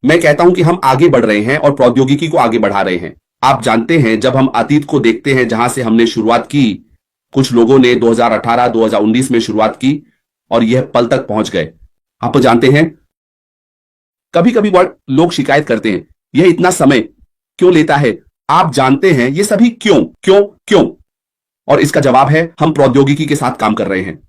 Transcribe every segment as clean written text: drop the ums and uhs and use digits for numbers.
मैं कहता हूं कि हम आगे बढ़ रहे हैं और प्रौद्योगिकी को आगे बढ़ा रहे हैं। आप जानते हैं, जब हम अतीत को देखते हैं जहां से हमने शुरुआत की, कुछ लोगों ने 2018 2019 में शुरुआत की और यह पल तक पहुंच गए। आप जानते हैं, कभी कभी लोग शिकायत करते हैं, यह इतना समय क्यों लेता है। आप जानते हैं ये सभी क्यों क्यों क्यों, और इसका जवाब है हम प्रौद्योगिकी के साथ काम कर रहे हैं।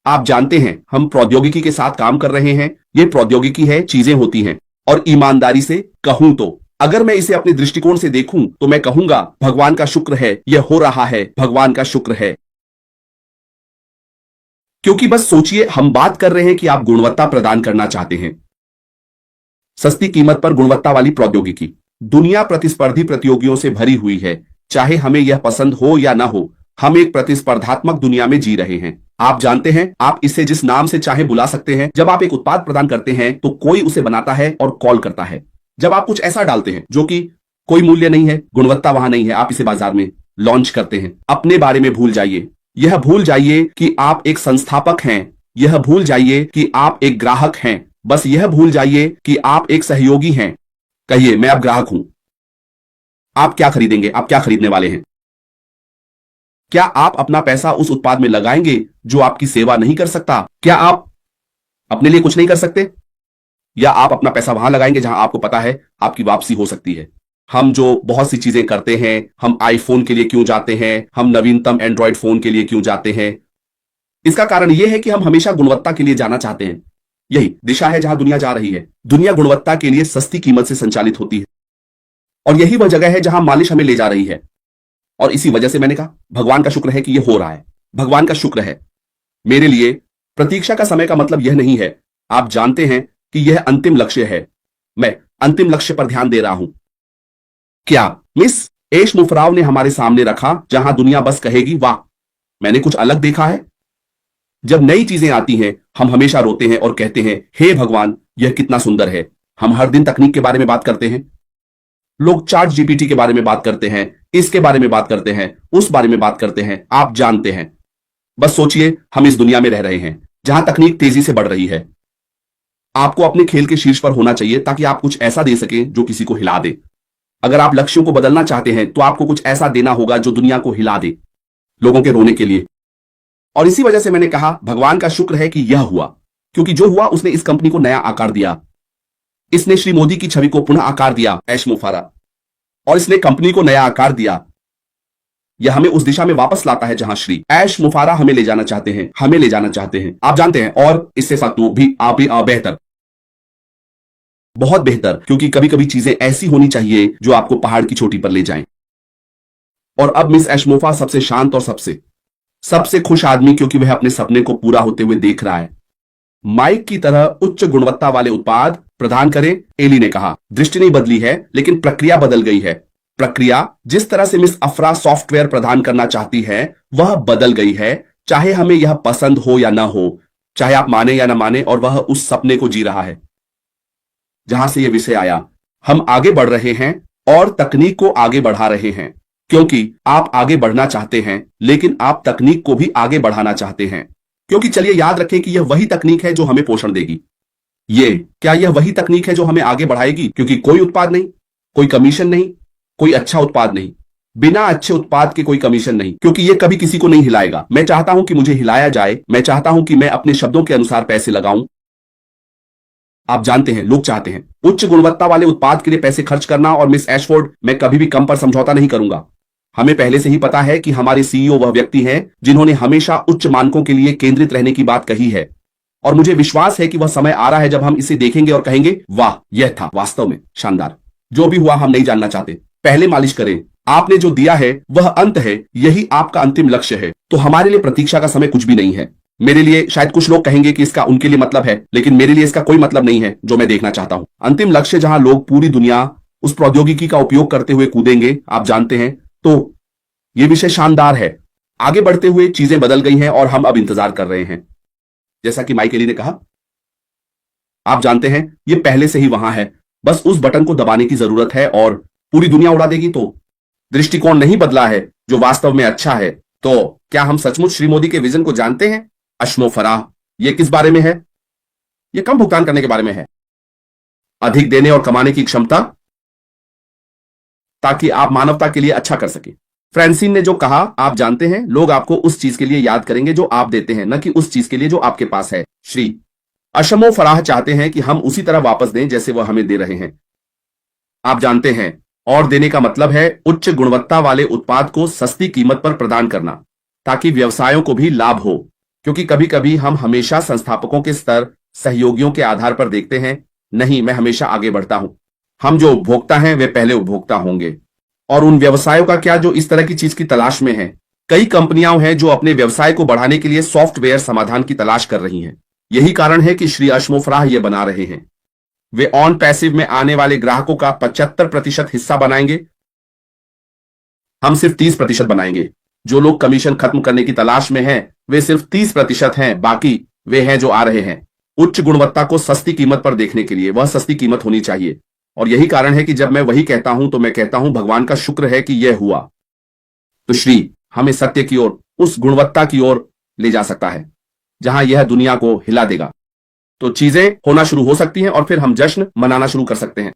आप जानते हैं हम प्रौद्योगिकी के साथ काम कर रहे हैं। ये प्रौद्योगिकी है, चीजें होती हैं। और ईमानदारी से कहूं तो, अगर मैं इसे अपने दृष्टिकोण से देखूं तो मैं कहूंगा भगवान का शुक्र है, यह हो रहा है, भगवान का शुक्र है। क्योंकि बस सोचिए, हम बात कर रहे हैं कि आप गुणवत्ता प्रदान करना चाहते हैं, सस्ती कीमत पर गुणवत्ता वाली प्रौद्योगिकी। दुनिया प्रतिस्पर्धी प्रतियोगियों से भरी हुई है, चाहे हमें यह पसंद हो या ना हो। हम एक प्रतिस्पर्धात्मक दुनिया में जी रहे हैं। आप जानते हैं, आप इसे जिस नाम से चाहे बुला सकते हैं। जब आप एक उत्पाद प्रदान करते हैं तो कोई उसे बनाता है और कॉल करता है। जब आप कुछ ऐसा डालते हैं जो कि कोई मूल्य नहीं है, गुणवत्ता वहां नहीं है, आप इसे बाजार में लॉन्च करते हैं। अपने बारे में भूल जाइए, यह भूल जाइए कि आप एक संस्थापक हैं, यह भूल जाइए कि आप एक ग्राहक हैं, बस यह भूल जाइए कि आप एक सहयोगी हैं। कहिए, मैं अब ग्राहक हूं। आप क्या खरीदेंगे? आप क्या खरीदने वाले हैं? क्या आप अपना पैसा उस उत्पाद में लगाएंगे जो आपकी सेवा नहीं कर सकता? क्या आप अपने लिए कुछ नहीं कर सकते? या आप अपना पैसा वहां लगाएंगे जहां आपको पता है आपकी वापसी हो सकती है? हम जो बहुत सी चीजें करते हैं, हम आईफोन के लिए क्यों जाते हैं, हम नवीनतम एंड्रॉयड फोन के लिए क्यों जाते हैं? इसका कारण यह है कि हम हमेशा गुणवत्ता के लिए जाना चाहते हैं। यही दिशा है जहां दुनिया जा रही है। दुनिया गुणवत्ता के लिए सस्ती कीमत से संचालित होती है, और यही वह जगह है जहां मालिश हमें ले जा रही है। और इसी वजह से मैंने कहा भगवान का शुक्र है कि यह हो रहा है। भगवान का शुक्र है। मेरे लिए प्रतीक्षा का समय का मतलब यह नहीं है, आप जानते हैं, कि यह अंतिम लक्ष्य है। मैं अंतिम लक्ष्य पर ध्यान दे रहा हूं। क्या मिस एश मुफराव ने हमारे सामने रखा, जहां दुनिया बस कहेगी वाह, मैंने कुछ अलग देखा है। जब नई चीजें आती हैं, हम हमेशा रोते हैं और कहते हैं, हे भगवान, यह कितना सुंदर है। हम हर दिन तकनीक के बारे में बात करते हैं। लोग चैट जीपीटी के बारे में बात करते हैं, इसके बारे में बात करते हैं, उस बारे में बात करते हैं। आप जानते हैं, बस सोचिए, हम इस दुनिया में रह रहे हैं जहां तकनीक तेजी से बढ़ रही है। आपको अपने खेल के शीर्ष पर होना चाहिए ताकि आप कुछ ऐसा दे सकें जो किसी को हिला दे। अगर आप लक्ष्यों को बदलना चाहते हैं तो आपको कुछ ऐसा देना होगा जो दुनिया को हिला दे, लोगों के रोने के लिए। और इसी वजह से मैंने कहा भगवान का शुक्र है कि यह हुआ, क्योंकि जो हुआ उसने इस कंपनी को नया आकार दिया। इसने श्री मोदी की छवि को पुनः आकार दिया, ऐश मुफारा, और इसने कंपनी को नया आकार दिया। यह हमें उस दिशा में वापस लाता है जहां श्री ऐश मुफारा हमें ले जाना चाहते हैं, हमें ले जाना चाहते हैं। आप जानते हैं, और इससे साथ तो भी आप बेहतर, बहुत बेहतर, क्योंकि कभी कभी चीजें ऐसी होनी चाहिए जो आपको पहाड़ की चोटी पर ले जाएं। और अब मिस ऐश मुफा सबसे शांत और सबसे खुश आदमी, क्योंकि वह अपने सपने को पूरा होते हुए देख रहा है। माइक की तरह उच्च गुणवत्ता वाले उत्पाद प्रदान करें, एली ने कहा। दृष्टि नहीं बदली है, लेकिन प्रक्रिया बदल गई है। प्रक्रिया, जिस तरह से मिस अफरा सॉफ्टवेयर प्रदान करना चाहती है, वह बदल गई है, चाहे हमें यह पसंद हो या ना हो, चाहे आप माने या ना माने। और वह उस सपने को जी रहा है जहां से यह विषय आया। हम आगे बढ़ रहे हैं और तकनीक को आगे बढ़ा रहे हैं, क्योंकि आप आगे बढ़ना चाहते हैं, लेकिन आप तकनीक को भी आगे बढ़ाना चाहते हैं। क्योंकि चलिए याद रखें कि यह वही तकनीक है जो हमें पोषण देगी। क्या यह वही तकनीक है जो हमें आगे बढ़ाएगी? क्योंकि कोई उत्पाद नहीं, कोई कमीशन नहीं, कोई अच्छा उत्पाद नहीं, बिना अच्छे उत्पाद के कोई कमीशन नहीं, क्योंकि यह कभी किसी को नहीं हिलाएगा। मैं चाहता हूं कि मुझे हिलाया जाए, मैं चाहता हूं कि मैं अपने शब्दों के अनुसार पैसे लगाऊं। आप जानते हैं, लोग चाहते हैं उच्च गुणवत्ता वाले उत्पाद के लिए पैसे खर्च करना। और मिस एशफोर्ड, मैं कभी भी कम पर समझौता नहीं करूंगा। हमें पहले से ही पता है कि हमारे सीईओ वह व्यक्ति हैं जिन्होंने हमेशा उच्च मानकों के लिए केंद्रित रहने की बात कही है। और मुझे विश्वास है कि वह समय आ रहा है जब हम इसे देखेंगे और कहेंगे, वाह, यह था वास्तव में शानदार। जो भी हुआ हम नहीं जानना चाहते, पहले मालिश करें। आपने जो दिया है वह अंत है, यही आपका अंतिम लक्ष्य है। तो हमारे लिए प्रतीक्षा का समय कुछ भी नहीं है। मेरे लिए शायद कुछ लोग कहेंगे कि इसका उनके लिए मतलब है, लेकिन मेरे लिए इसका कोई मतलब नहीं है जो मैं देखना चाहता हूं। अंतिम लक्ष्य जहां लोग पूरी दुनिया उस प्रौद्योगिकी का उपयोग करते हुए कूदेंगे, आप जानते हैं। तो यह विषय शानदार है। आगे बढ़ते हुए चीजें बदल गई हैं और हम अब इंतजार कर रहे हैं। जैसा कि माइक एली ने कहा, आप जानते हैं, यह पहले से ही वहां है, बस उस बटन को दबाने की जरूरत है और पूरी दुनिया उड़ा देगी। तो दृष्टिकोण नहीं बदला है, जो वास्तव में अच्छा है। तो क्या हम सचमुच श्री मोदी के विजन को जानते हैं? अश्मो फराह, यह किस बारे में है? यह कम भुगतान करने के बारे में है। अधिक देने और कमाने की क्षमता, ताकि आप मानवता के लिए अच्छा कर सके। फ्रांसिन ने जो कहा, आप जानते हैं, लोग आपको उस चीज के लिए याद करेंगे जो आप देते हैं, न कि उस चीज के लिए जो आपके पास है। श्री अशमो फराह चाहते हैं कि हम उसी तरह वापस दें जैसे वह हमें दे रहे हैं। आप जानते हैं, और देने का मतलब है उच्च गुणवत्ता वाले उत्पाद को सस्ती कीमत पर प्रदान करना, ताकि व्यवसायों को भी लाभ हो। क्योंकि कभी कभी हम हमेशा संस्थापकों के स्तर, सहयोगियों के आधार पर देखते हैं। नहीं, मैं हमेशा आगे बढ़ता हूं। हम जो उपभोक्ता हैं वे पहले उपभोक्ता होंगे। और उन व्यवसायों का क्या जो इस तरह की चीज की तलाश में हैं? कई कंपनियां हैं जो अपने व्यवसाय को बढ़ाने के लिए सॉफ्टवेयर समाधान की तलाश कर रही हैं। यही कारण है कि श्री अशमोफराह ये बना रहे हैं। वे ऑन पैसिव में आने वाले ग्राहकों का 75% हिस्सा बनाएंगे। हम सिर्फ 30% बनाएंगे। जो लोग कमीशन खत्म करने की तलाश में हैं, वे सिर्फ 30% हैं। बाकी वे हैं जो आ रहे हैं उच्च गुणवत्ता को सस्ती कीमत पर देखने के लिए। वह सस्ती कीमत होनी चाहिए। और यही कारण है कि जब मैं वही कहता हूं तो मैं कहता हूं, भगवान का शुक्र है कि यह हुआ। तो श्री हमें सत्य की ओर, उस गुणवत्ता की ओर ले जा सकता है जहां यह दुनिया को हिला देगा। तो चीजें होना शुरू हो सकती हैं और फिर हम जश्न मनाना शुरू कर सकते हैं।